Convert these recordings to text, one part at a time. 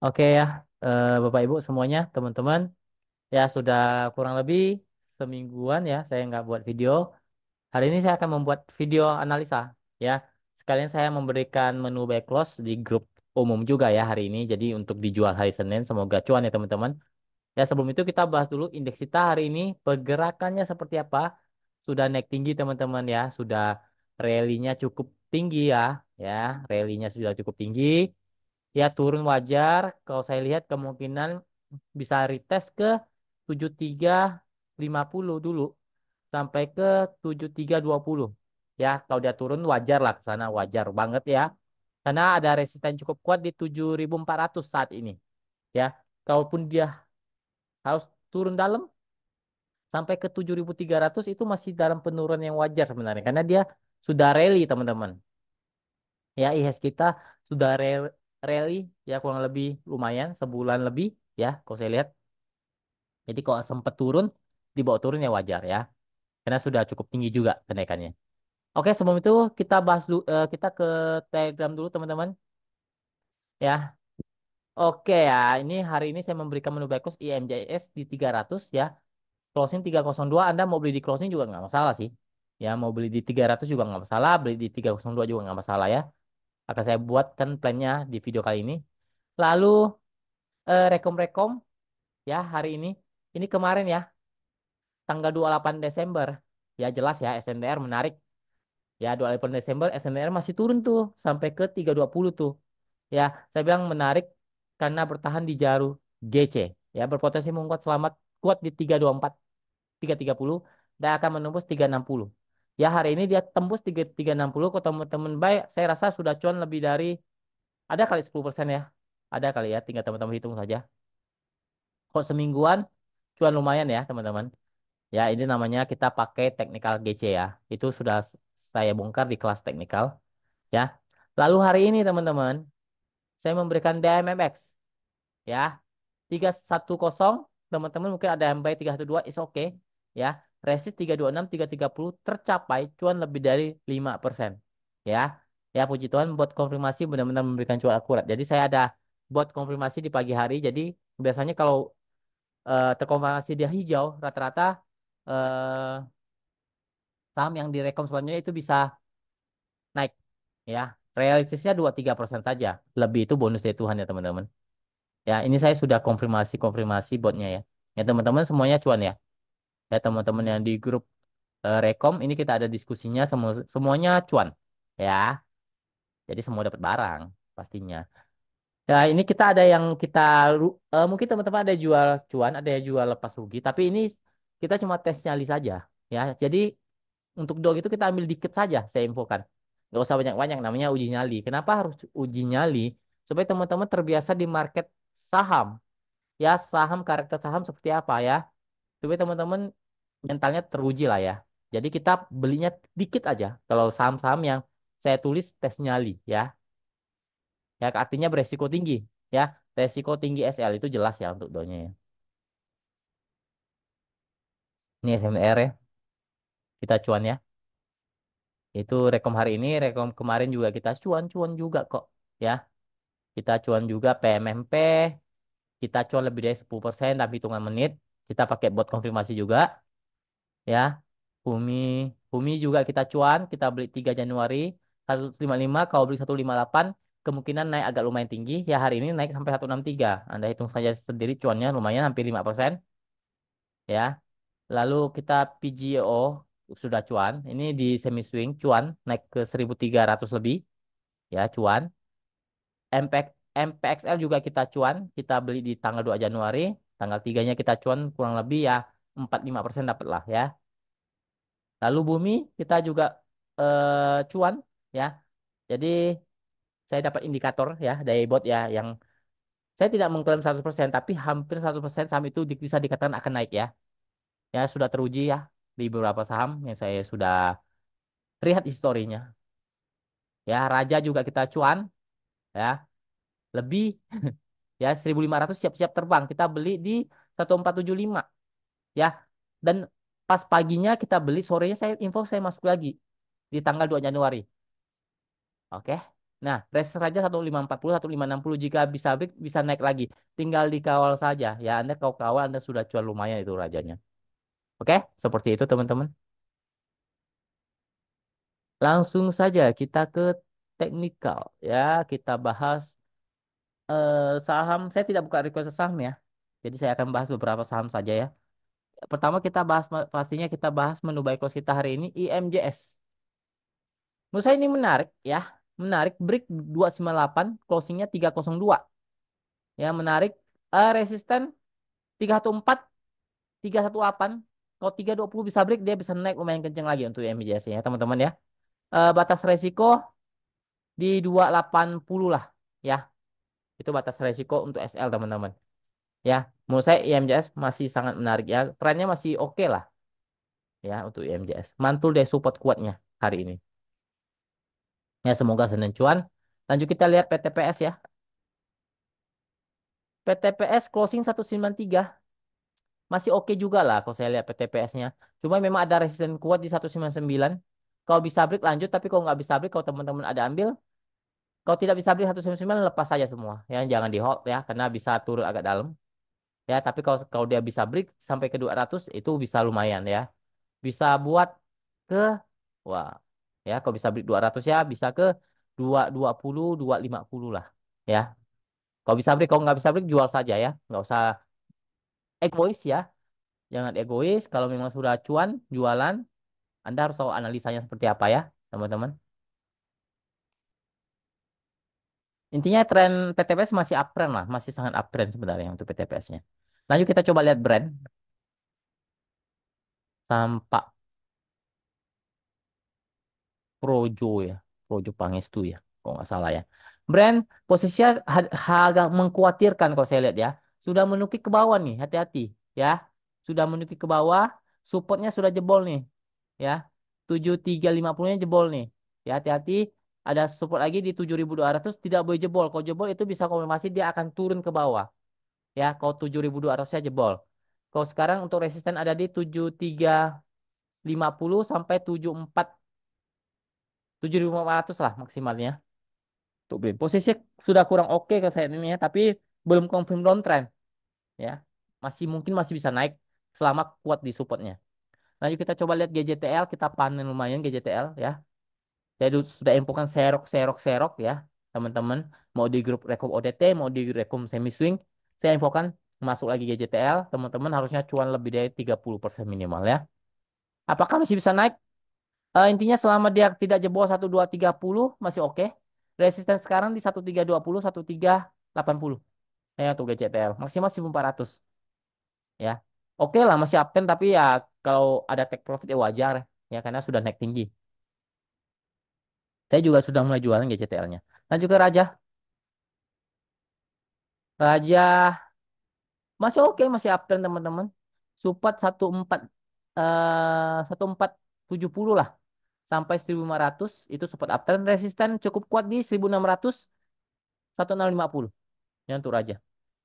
Oke ya, Bapak Ibu semuanya, teman-teman, ya sudah kurang lebih semingguan ya saya nggak buat video. Hari ini saya akan membuat video analisa ya. Sekalian saya memberikan menu buy close di grup umum juga ya hari ini. Jadi untuk dijual hari Senin, semoga cuan ya teman-teman. Ya sebelum itu kita bahas dulu indeks kita hari ini pergerakannya seperti apa. Sudah naik tinggi teman-teman ya, sudah rally-nya cukup tinggi ya, ya rally-nya sudah cukup tinggi. Ya turun wajar. Kalau saya lihat kemungkinan bisa retest ke 7350 dulu sampai ke 7320. Ya, kalau dia turun wajar lah ke sana, wajar banget ya. Karena ada resisten cukup kuat di 7400 saat ini. Ya, kalaupun dia harus turun dalam sampai ke 7300 itu masih dalam penurunan yang wajar sebenarnya karena dia sudah rally teman-teman. Ya, IHS kita sudah rally ya kurang lebih lumayan sebulan lebih ya kalau saya lihat. Jadi kalau sempat turun dibawa turun ya wajar ya karena sudah cukup tinggi juga kenaikannya. Oke, sebelum itu kita bahas dulu kita ke Telegram dulu teman-teman ya. Oke ya, ini hari ini saya memberikan menu back close IMJS di 300 ya. Closing 302 Anda mau beli di closing juga nggak masalah sih. Ya, mau beli di 300 juga nggak masalah, beli di 302 juga nggak masalah ya. Akan saya buatkan plannya di video kali ini. Lalu rekom-rekom ya hari ini. Ini kemarin ya, tanggal 28 Desember. Ya jelas ya SNDR menarik. Ya 28 Desember SNDR masih turun tuh sampai ke 320 tuh. Ya, saya bilang menarik karena bertahan di jalur GC. Ya, berpotensi menguat selamat kuat di 324, 330 dan akan menembus 360. Ya, hari ini dia tembus 360 ke teman-teman baik. Saya rasa sudah cuan lebih dari ada kali 10% ya. Ada kali ya, tinggal teman-teman hitung saja. Kok semingguan cuan lumayan ya, teman-teman. Ya, ini namanya kita pakai technical GC ya. Itu sudah saya bongkar di kelas teknikal ya. Lalu hari ini teman-teman, saya memberikan DMMX ya. 310 teman-teman mungkin ada yang buy 312 is okay ya. Resist 326, 330 tercapai cuan lebih dari 5% ya. Ya puji Tuhan buat konfirmasi benar-benar memberikan cuan akurat. Jadi saya ada buat konfirmasi di pagi hari. Jadi biasanya kalau terkonfirmasi dia hijau rata-rata eh, saham yang direkom selanjutnya itu bisa naik ya. Realistisnya 2-3% saja. Lebih itu bonus dari Tuhan ya teman-teman. Ya, ini saya sudah konfirmasi botnya ya. Ya teman-teman semuanya cuan ya. Ya teman-teman yang di grup Rekom ini kita ada diskusinya semuanya cuan. Ya, jadi semua dapat barang pastinya. Ya, ini kita ada yang kita mungkin teman-teman ada jual cuan, ada yang jual lepas rugi, tapi ini kita cuma tes nyali saja. Ya, jadi untuk dog itu kita ambil dikit saja, saya infokan. Nggak usah banyak-banyak, namanya uji nyali. Kenapa harus uji nyali? Supaya teman-teman terbiasa di market saham. Ya, saham karakter saham seperti apa ya. Supaya teman-teman mentalnya teruji lah ya. Jadi kita belinya dikit aja. Kalau saham-saham yang saya tulis tes nyali ya. Ya artinya beresiko tinggi ya. Resiko tinggi SL itu jelas ya untuk doanya ya. Ini SMR ya. Kita cuan ya. Itu rekom hari ini, rekom kemarin juga kita cuan-cuan juga kok ya. Kita cuan juga PMMP, kita cuan lebih dari 10% tapi hitungan menit. Kita pakai bot konfirmasi juga ya. Bumi Bumi juga kita cuan, kita beli 3 Januari 155, kalau beli 158 kemungkinan naik agak lumayan tinggi. Ya hari ini naik sampai 163. Anda hitung saja sendiri cuannya lumayan hampir 5% ya. Lalu kita PGO sudah cuan. Ini di semi swing cuan naik ke 1300 lebih ya cuan. MPX, MPXL juga kita cuan, kita beli di tanggal 2 Januari, tanggal 3-nya kita cuan kurang lebih ya 45% dapat lah ya. Lalu bumi kita juga cuan ya. Jadi saya dapat indikator ya dari bot ya yang saya tidak mengklaim 100% tapi hampir 100% saham itu bisa dikatakan akan naik ya. Ya sudah teruji ya di beberapa saham yang saya sudah lihat historinya. Ya Raja juga kita cuan ya lebih ya 1.500 siap-siap terbang. Kita beli di 1475 ya. Dan pas paginya kita beli, sorenya saya info saya masuk lagi di tanggal 2 Januari. Oke. Nah, resistance raja 1540, 1560 jika bisa break bisa naik lagi. Tinggal dikawal saja. Ya, Anda kau kawal Anda sudah cuan lumayan itu rajanya. Oke, seperti itu teman-teman. Langsung saja kita ke teknikal ya, kita bahas saham. Saya tidak buka request saham ya. Jadi saya akan bahas beberapa saham saja ya. Pertama kita bahas pastinya kita bahas menu buy close kita hari ini IMJS. Menurut saya ini menarik ya. Menarik break 298 closingnya 302. Ya menarik. Resisten 314 318. Kalau 320 bisa break dia bisa naik lumayan kenceng lagi untuk IMJS ya teman-teman ya. Batas resiko di 280 lah ya. Itu batas resiko untuk SL teman-teman. Ya, menurut saya IMJS masih sangat menarik ya. Trennya masih oke lah ya untuk IMJS. Mantul deh support kuatnya hari ini. Ya, semoga Senin cuan. Lanjut kita lihat PTPS ya. PTPS closing 193 masih oke juga lah kalau saya lihat PTPS-nya. Cuma memang ada resisten kuat di 199. Kalau bisa break lanjut, tapi kalau nggak bisa break, kalau teman-teman ada ambil, kalau tidak bisa break 199 lepas saja semua. Ya, jangan di hold ya, karena bisa turun agak dalam. Ya, tapi kalau kalau dia bisa break sampai ke 200 itu bisa lumayan ya. Bisa buat ke wah ya kalau bisa beli 200 ya bisa ke 220 250 lah ya. Kalau bisa beli kalau nggak bisa beli jual saja ya. Nggak usah egois ya. Jangan egois kalau memang sudah cuan jualan Anda harus tahu analisanya seperti apa ya, teman-teman. Intinya tren PTPS masih uptrend lah, masih sangat uptrend sebenarnya untuk PTPS-nya. Lanjut kita coba lihat brand Sampak Projo ya, Projo Pangestu ya, kalau nggak salah ya. Brand posisinya agak mengkhawatirkan kalau saya lihat ya. Sudah menukik ke bawah nih, hati-hati ya. Sudah menukik ke bawah, supportnya sudah jebol nih ya. 7350-nya jebol nih. Ya hati-hati, ada support lagi di 7200 tidak boleh jebol. Kalau jebol itu bisa konfirmasi dia akan turun ke bawah. Ya, kalau 7200-nya jebol. Kalau sekarang untuk resisten ada di 7350 sampai 7400 lah maksimalnya untuk Blin. Posisinya sudah kurang oke ke saya ini ya, tapi belum confirm downtrend ya. Masih bisa naik selama kuat di supportnya. Lanjut kita coba lihat GJTL, kita panen lumayan GJTL ya. Saya sudah infokan serok ya, teman-teman. Mau di grup rekom ODT, mau di rekom semi swing, saya infokan masuk lagi GJTL, teman-teman harusnya cuan lebih dari 30% minimal ya. Apakah masih bisa naik? Intinya selama dia tidak jebol 1230 masih oke. Resisten sekarang di 1320, 1380. Ya untuk GCTL. Maksimal 1400 ya. Oke lah masih uptrend tapi ya kalau ada take profit ya wajar ya karena sudah naik tinggi. Saya juga sudah mulai jualan GCTL-nya. Dan juga Raja. Raja masih oke, masih uptrend teman-teman. Support 1470 lah sampai 1500 itu support uptrend. Resisten cukup kuat di 1600 1650 ya untuk Raja.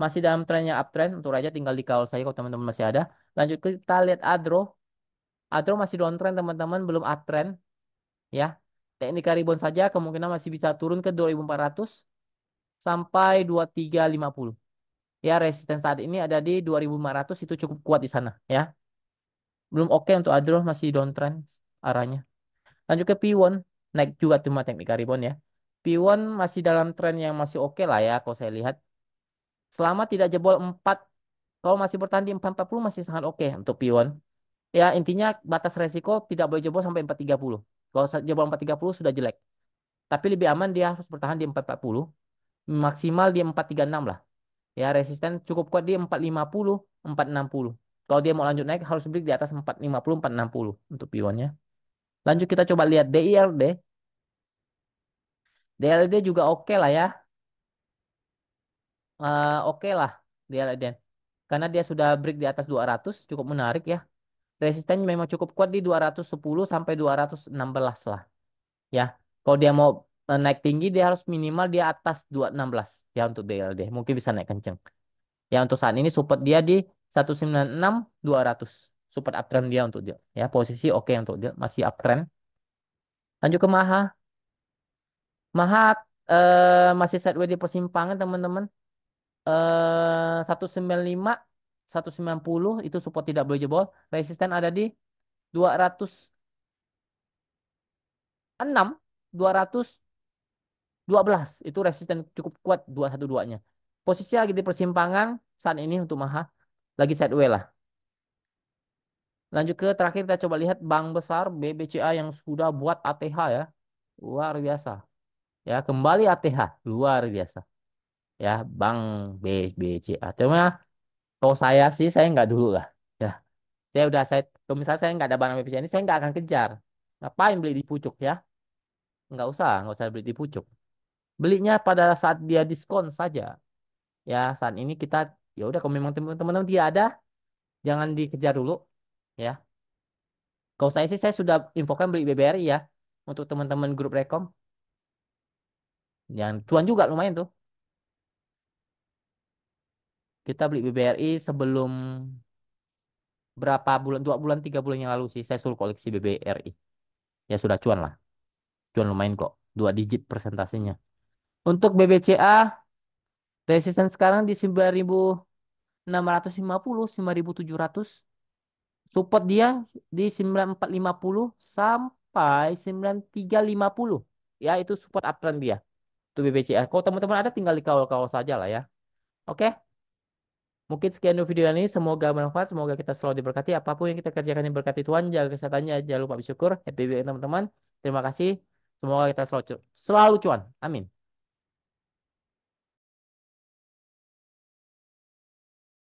Masih dalam trennya uptrend untuk Raja tinggal di kawal saya kalau teman-teman masih ada. Lanjut kita lihat Adro. Adro masih downtrend teman-teman, belum uptrend ya. Teknik rebound saja kemungkinan masih bisa turun ke 2400 sampai 2350. Ya, resisten saat ini ada di 2500 itu cukup kuat di sana ya. Belum oke untuk Adro masih downtrend arahnya. Lanjut ke Piwon, naik juga cuma teknik rebound ya. Piwon masih dalam tren yang masih oke lah ya kalau saya lihat. Selama tidak jebol 4, kalau masih bertahan di 440 masih sangat oke untuk Piwon. Ya, intinya batas resiko tidak boleh jebol sampai 430. Kalau jebol 430 sudah jelek. Tapi lebih aman dia harus bertahan di 440, maksimal di 436 lah. Ya, resisten cukup kuat di 450, 460. Kalau dia mau lanjut naik harus break di atas 450, 460 untuk Piwonnya. Lanjut kita coba lihat DILD. DILD juga oke lah ya. Oke lah DILD. Karena dia sudah break di atas 200, cukup menarik ya. Resistennya memang cukup kuat di 210 sampai 216 lah. Ya, kalau dia mau naik tinggi dia harus minimal di atas 216 ya untuk DLD. Mungkin bisa naik kenceng. Ya untuk saat ini support dia di 196 200. Support uptrend dia untuk dia. Ya, posisi oke untuk dia masih uptrend. Lanjut ke Maha. Maha masih sideways di persimpangan teman-teman. 195, 190 itu support tidak boleh jebol. Resisten ada di 206, 212 itu resisten cukup kuat 212-nya. Posisi lagi di persimpangan saat ini untuk Maha lagi sideways lah. Lanjut ke terakhir kita coba lihat bank besar BBCA yang sudah buat ATH ya. Luar biasa. Ya, kembali ATH luar biasa. Ya, Bank BBCA. Cuma kalau saya sih saya nggak dulu lah. Ya, kalau misalnya saya nggak ada barang BBCA ini saya nggak akan kejar. Ngapain beli di pucuk ya? Nggak usah beli di pucuk. Belinya pada saat dia diskon saja. Ya, saat ini kita ya udah kalau memang teman-teman dia ada, jangan dikejar dulu ya. Kalau saya sih saya sudah infokan beli BBRI ya untuk teman-teman grup Rekom. Yang cuan juga lumayan tuh. Kita beli BBRI sebelum berapa bulan, 2 bulan, 3 bulan yang lalu sih. Saya suruh koleksi BBRI. Ya sudah cuan lah. Cuan lumayan kok. 2 digit persentasenya. Untuk BBCA, resisten sekarang di 9.650, 9.700. Support dia di 9.450 sampai 9.350. Ya, itu support uptrend dia. Itu BBCA. Kalau teman-teman ada tinggal dikawal-kawal saja lah ya. Oke. Mungkin sekian dulu video ini. Semoga bermanfaat. Semoga kita selalu diberkati. Apapun yang kita kerjakan yang berkati Tuhan. Jaga kesehatannya. Jangan lupa bersyukur. Happy weekend teman-teman. Terima kasih. Semoga kita selalu cuan. Amin.